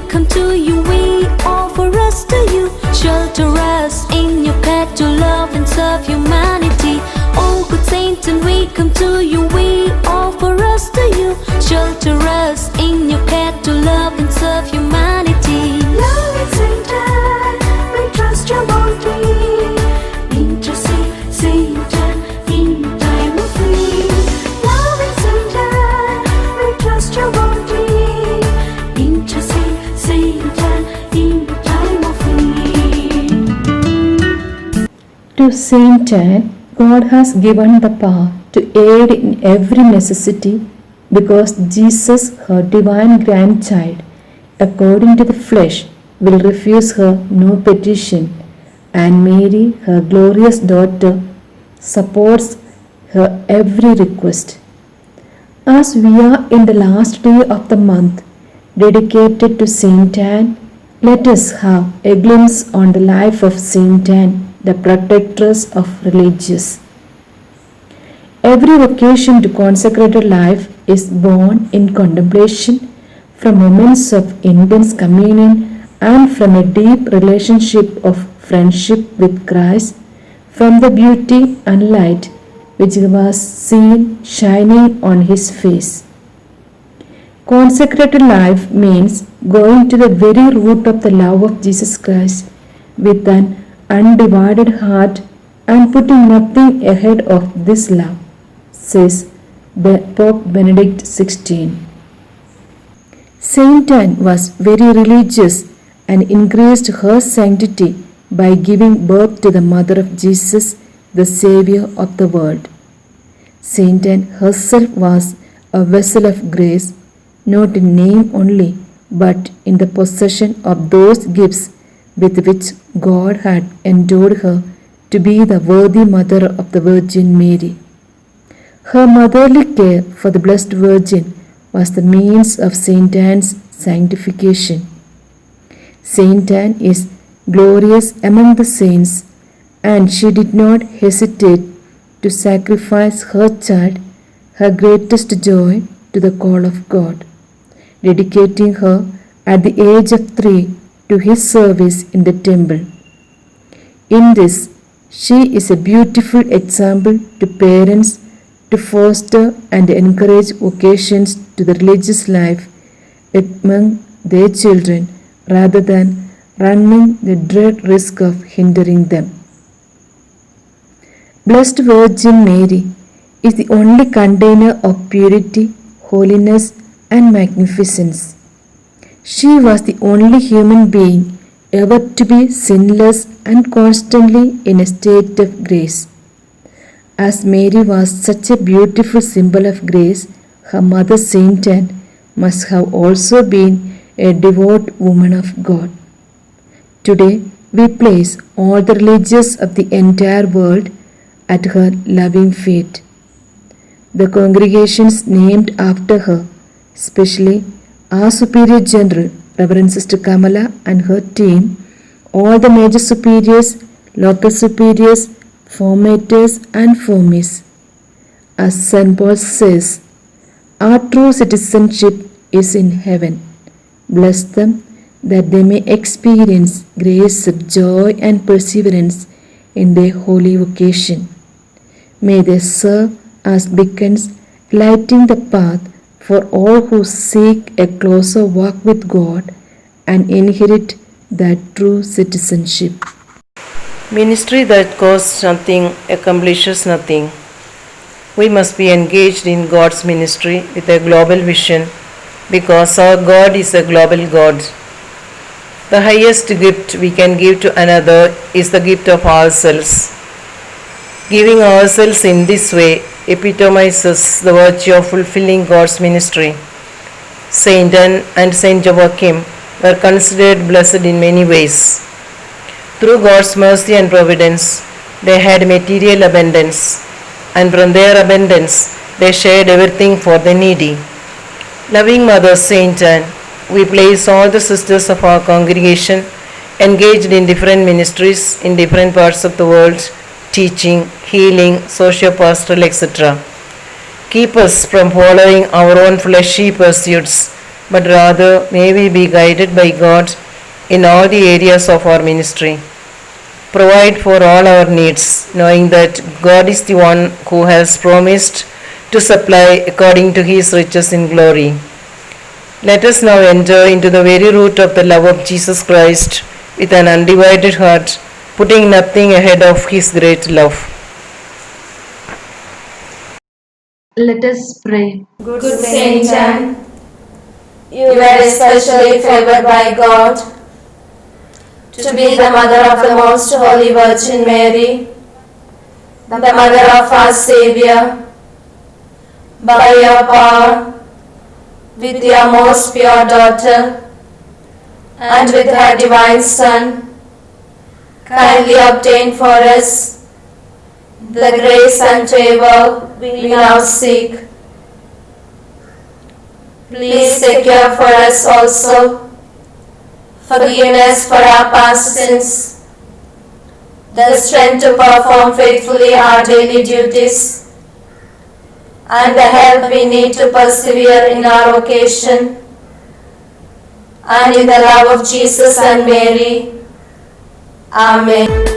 come to you, we offer us to you. Shelter us in your care to love and serve humanity. Oh good saint, and we come to you, we offer us to you. Shelter us in your care to love and serve humanity. Loving Saint Anne, we trust your bounty. Intercede, Saint Anne, in time of need. Loving Saint Anne, we trust your bounty. Intercede, Saint Anne, in time of need. To Saint Anne, God has given the power to aid in every necessity because Jesus, her divine grandchild, according to the flesh, will refuse her no petition, and Mary, her glorious daughter, supports her every request. As we are in the last day of the month dedicated to Saint Anne, let us have a glimpse on the life of Saint Anne, the protectress of religious. Every vocation to consecrated life is born in contemplation, from moments of intense communion and from a deep relationship of friendship with Christ, from the beauty and light which was seen shining on his face. Consecrated life means going to the very root of the love of Jesus Christ with an undivided heart and putting nothing ahead of this love, says Pope Benedict XVI. Saint Anne was very religious and increased her sanctity by giving birth to the mother of Jesus, the Savior of the world. Saint Anne herself was a vessel of grace, not in name only, but in the possession of those gifts with which God had endowed her to be the worthy mother of the Virgin Mary. Her motherly care for the Blessed Virgin was the means of Saint Anne's sanctification. Saint Anne is glorious among the saints, and she did not hesitate to sacrifice her child, her greatest joy, to the call of God, dedicating her at the age of 3 to his service in the temple. In this, she is a beautiful example to parents to foster and encourage vocations to the religious life among their children rather than running the dread risk of hindering them. Blessed Virgin Mary is the only container of purity, holiness, and magnificence. She was the only human being ever to be sinless and constantly in a state of grace. As Mary was such a beautiful symbol of grace, her mother Saint Anne must have also been a devout woman of God. Today, we place all the religious of the entire world at her loving feet. The congregations named after her, especially our Superior General, Reverend Sister Kamala and her team, all the major superiors, local superiors, formators and formies. As St. Paul says, our true citizenship is in heaven. Bless them that they may experience grace of joy and perseverance in their holy vocation. May they serve as beacons lighting the path for all who seek a closer walk with God and inherit that true citizenship. Ministry that costs nothing accomplishes nothing. We must be engaged in God's ministry with a global vision because our God is a global God. The highest gift we can give to another is the gift of ourselves. Giving ourselves in this way epitomizes the virtue of fulfilling God's ministry. Saint Anne and Saint Joachim were considered blessed in many ways. Through God's mercy and providence, they had material abundance, and from their abundance, they shared everything for the needy. Loving Mother Saint Anne, we place all the sisters of our congregation engaged in different ministries in different parts of the world, teaching, healing, socio-pastoral, etc. Keep us from following our own fleshy pursuits but rather may we be guided by God in all the areas of our ministry. Provide for all our needs, knowing that God is the one who has promised to supply according to his riches in glory. Let us now enter into the very root of the love of Jesus Christ with an undivided heart, putting nothing ahead of his great love. Let us pray. Good Saint Anne, you were especially favored by God to be the mother of the Most Holy Virgin Mary, the mother of our Saviour. By your power, with your most pure daughter, and with her divine Son, kindly obtain for us the grace and favor we now seek. Please secure for us also forgiveness for our past sins, the strength to perform faithfully our daily duties, and the help we need to persevere in our vocation and in the love of Jesus and Mary. Amen.